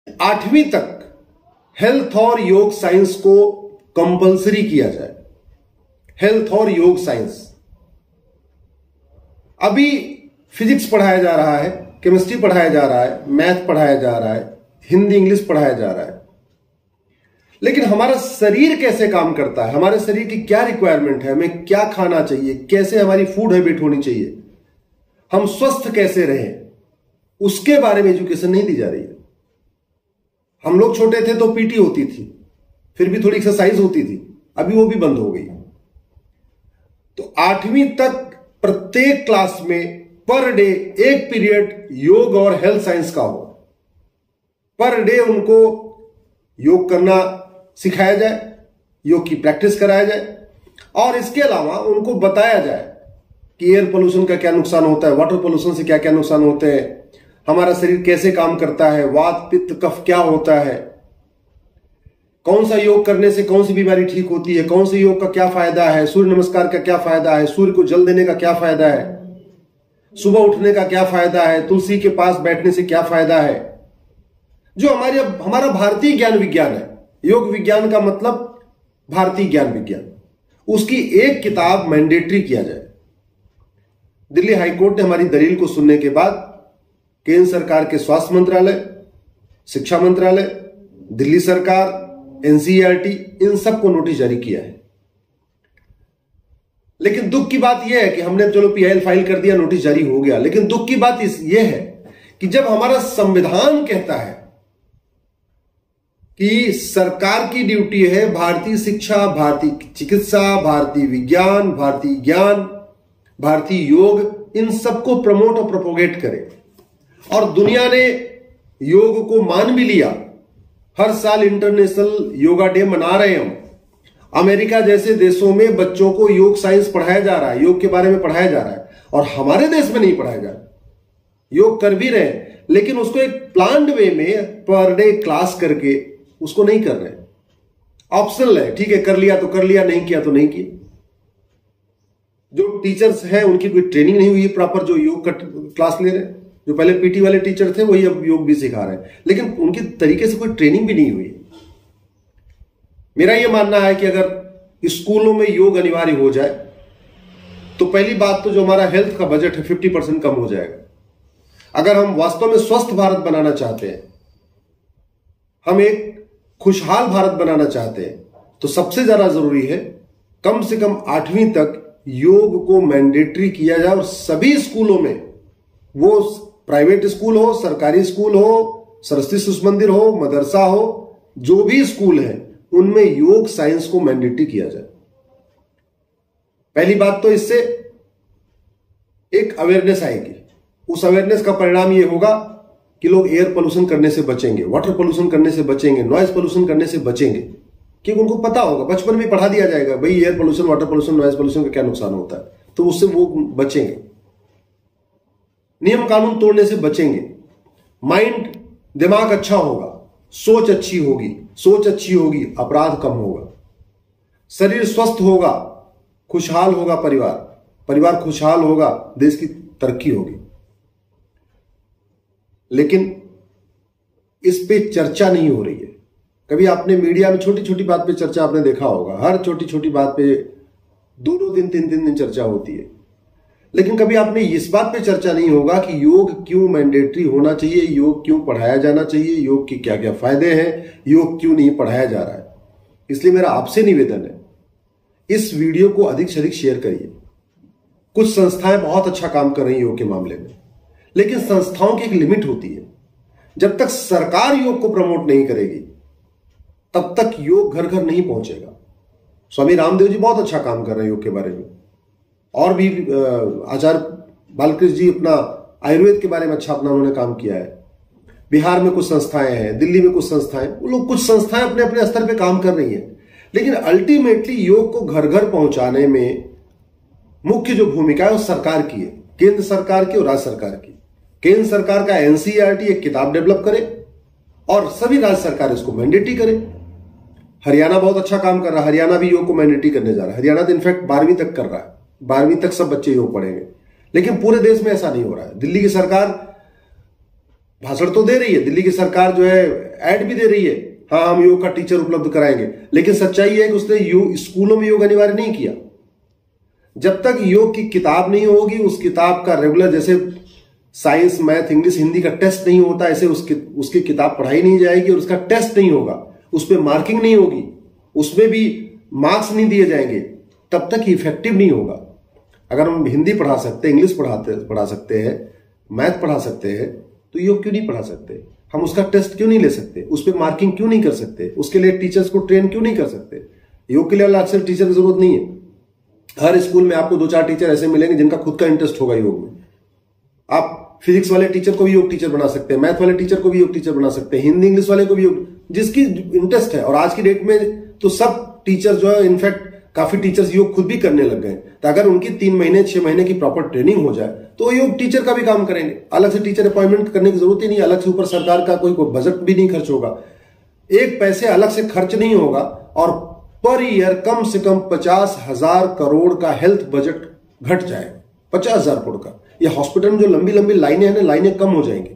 8वीं तक हेल्थ और योग साइंस को कंपलसरी किया जाए। हेल्थ और योग साइंस, अभी फिजिक्स पढ़ाया जा रहा है, केमिस्ट्री पढ़ाया जा रहा है, मैथ पढ़ाया जा रहा है, हिंदी इंग्लिश पढ़ाया जा रहा है, लेकिन हमारा शरीर कैसे काम करता है, हमारे शरीर की क्या रिक्वायरमेंट है, हमें क्या खाना चाहिए, कैसे हमारी फूड हैबिट होनी चाहिए, हम स्वस्थ कैसे रहें, उसके बारे में एजुकेशन नहीं दी जा रही है। हम लोग छोटे थे तो पीटी होती थी, फिर भी थोड़ी एक्सरसाइज होती थी, अभी वो भी बंद हो गई। तो 8वीं तक प्रत्येक क्लास में पर डे एक पीरियड योग और हेल्थ साइंस का हो। पर डे उनको योग करना सिखाया जाए, योग की प्रैक्टिस कराया जाए, और इसके अलावा उनको बताया जाए कि एयर पोल्यूशन का क्या नुकसान होता है, वाटर पोल्यूशन से क्या क्या नुकसान होते हैं, हमारा शरीर कैसे काम करता है, वात पित्त कफ क्या होता है, कौन सा योग करने से कौन सी बीमारी ठीक होती है, कौन से योग का क्या फायदा है, सूर्य नमस्कार का क्या फायदा है, सूर्य को जल देने का क्या फायदा है, सुबह उठने का क्या फायदा है, तुलसी के पास बैठने से क्या फायदा है। जो हमारा भारतीय ज्ञान विज्ञान है, योग विज्ञान का मतलब भारतीय ज्ञान विज्ञान, उसकी एक किताब मैंडेटरी किया जाए। दिल्ली हाईकोर्ट ने हमारी दलील को सुनने के बाद केंद्र सरकार के स्वास्थ्य मंत्रालय, शिक्षा मंत्रालय, दिल्ली सरकार, एनसीईआरटी, इन सबको नोटिस जारी किया है। लेकिन दुख की बात यह है कि हमने चलो पीआईएल फाइल कर दिया, नोटिस जारी हो गया, लेकिन दुख की बात यह है कि जब हमारा संविधान कहता है कि सरकार की ड्यूटी है भारतीय शिक्षा, भारतीय चिकित्सा, भारतीय विज्ञान, भारतीय ज्ञान, भारतीय योग, इन सबको प्रमोट और प्रोपोगेट करे, और दुनिया ने योग को मान भी लिया। हर साल इंटरनेशनल योगा डे मना रहे हैं हम। अमेरिका जैसे देशों में बच्चों को योग साइंस पढ़ाया जा रहा है, योग के बारे में पढ़ाया जा रहा है, और हमारे देश में नहीं पढ़ाया जा रहा। योग कर भी रहे हैं, लेकिन उसको एक प्लान्ड वे में पर डे क्लास करके उसको नहीं कर रहे। ऑप्शनल है, ठीक है, कर लिया तो कर लिया, नहीं किया तो नहीं किया। जो टीचर्स हैं उनकी कोई ट्रेनिंग नहीं हुई प्रॉपर, जो योग का क्लास ले रहे हैं। जो पहले पीटी वाले टीचर थे वही अब योग भी सिखा रहे हैं, लेकिन उनकी तरीके से कोई ट्रेनिंग भी नहीं हुई। मेरा यह मानना है कि अगर स्कूलों में योग अनिवार्य हो जाए तो पहली बात तो जो हमारा हेल्थ का बजट है 50% कम हो जाएगा। अगर हम वास्तव में स्वस्थ भारत बनाना चाहते हैं, हम एक खुशहाल भारत बनाना चाहते हैं, तो सबसे ज्यादा जरूरी है कम से कम 8वीं तक योग को मैंडेटरी किया जाए, और सभी स्कूलों में, वो प्राइवेट स्कूल हो, सरकारी स्कूल हो, सरस्वती शिशु मंदिर हो, मदरसा हो, जो भी स्कूल है उनमें योग साइंस को मैंडेटरी किया जाए। पहली बात तो इससे एक अवेयरनेस आएगी। उस अवेयरनेस का परिणाम यह होगा कि लोग एयर पोल्यूशन करने से बचेंगे, वाटर पोल्यूशन करने से बचेंगे, नॉइज पोल्यूशन करने से बचेंगे, क्योंकि उनको पता होगा, बचपन में पढ़ा दिया जाएगा भाई air pollution, water pollution, noise pollution का क्या नुकसान होता है, तो उससे वो बचेंगे। नियम कानून तोड़ने से बचेंगे। माइंड, दिमाग अच्छा होगा, सोच अच्छी होगी, सोच अच्छी होगी, अपराध कम होगा, शरीर स्वस्थ होगा, खुशहाल होगा परिवार, परिवार खुशहाल होगा, देश की तरक्की होगी। लेकिन इस पे चर्चा नहीं हो रही है। कभी आपने मीडिया में छोटी छोटी बात पे चर्चा आपने देखा होगा, हर छोटी छोटी बात पे 2-2 दिन 3-3 दिन चर्चा होती है, लेकिन कभी आपने इस बात पे चर्चा नहीं होगा कि योग क्यों मैंडेटरी होना चाहिए, योग क्यों पढ़ाया जाना चाहिए, योग के क्या क्या फायदे हैं, योग क्यों नहीं पढ़ाया जा रहा है। इसलिए मेरा आपसे निवेदन है, इस वीडियो को अधिक से अधिक शेयर करिए। कुछ संस्थाएं बहुत अच्छा काम कर रही हैं योग के मामले में, लेकिन संस्थाओं की एक लिमिट होती है। जब तक सरकार योग को प्रमोट नहीं करेगी तब तक योग घर घर नहीं पहुंचेगा। स्वामी रामदेव जी बहुत अच्छा काम कर रहे हैं योग के बारे में, और भी आचार्य बालकृष्ण जी अपना आयुर्वेद के बारे में अच्छा अपना उन्होंने काम किया है। बिहार में कुछ संस्थाएं हैं, दिल्ली में कुछ संस्थाएं, वो लोग कुछ संस्थाएं अपने अपने स्तर पे काम कर रही हैं, लेकिन अल्टीमेटली योग को घर घर पहुंचाने में मुख्य जो भूमिका है वो सरकार की है, केंद्र सरकार की और राज्य सरकार की। केंद्र सरकार का एनसीईआरटी एक किताब डेवलप करे और सभी राज्य सरकार इसको मैंडेटरी करे। हरियाणा बहुत अच्छा काम कर रहा है, हरियाणा भी योग को मैंडेटरी करने जा रहा है। हरियाणा तो इनफैक्ट 12वीं तक कर रहा है, 12वीं तक सब बच्चे योग पढ़ेंगे, लेकिन पूरे देश में ऐसा नहीं हो रहा है। दिल्ली की सरकार भाषण तो दे रही है, दिल्ली की सरकार जो है ऐड भी दे रही है, हाँ हम योग का टीचर उपलब्ध कराएंगे, लेकिन सच्चाई है कि उसने स्कूलों में योग अनिवार्य नहीं किया। जब तक योग की किताब नहीं होगी, उस किताब का रेगुलर, जैसे साइंस, मैथ, इंग्लिश, हिंदी का टेस्ट नहीं होता, ऐसे उसकी किताब पढ़ाई नहीं जाएगी और उसका टेस्ट नहीं होगा, उस पर मार्किंग नहीं होगी, उसमें भी मार्क्स नहीं दिए जाएंगे, तब तक इफेक्टिव नहीं होगा। अगर हम हिंदी पढ़ा सकते हैं, इंग्लिश पढ़ा सकते हैं, मैथ पढ़ा सकते हैं, तो योग क्यों नहीं पढ़ा सकते? हम उसका टेस्ट क्यों नहीं ले सकते? उस पर मार्किंग क्यों नहीं कर सकते? उसके लिए टीचर्स को ट्रेन क्यों नहीं कर सकते? योग के लिए अक्सर टीचर की जरूरत नहीं है। हर स्कूल में आपको 2-4 टीचर ऐसे मिलेंगे जिनका खुद का इंटरेस्ट होगा योग में। आप फिजिक्स वाले टीचर को भी योग टीचर बना सकते हैं, मैथ वाले टीचर को भी योग टीचर बना सकते हैं, हिंदी इंग्लिश वाले को भी योग, जिसकी इंटरेस्ट है। और आज की डेट में तो सब टीचर जो है, इनफैक्ट काफी टीचर्स योग खुद भी करने लग गए। तो अगर उनकी 3 महीने 6 महीने की प्रॉपर ट्रेनिंग हो जाए तो योग टीचर का भी काम करेंगे। अलग से टीचर अपॉइंटमेंट करने की जरूरत ही नहीं, अलग से ऊपर सरकार का कोई बजट भी नहीं खर्च होगा, एक पैसे अलग से खर्च नहीं होगा, और पर ईयर कम से कम 50,000 करोड़ का हेल्थ बजट घट जाएगा। 50,000 करोड़ का। ये हॉस्पिटल में जो लंबी लंबी लाइनें हैं ना, लाइनें कम हो जाएंगी।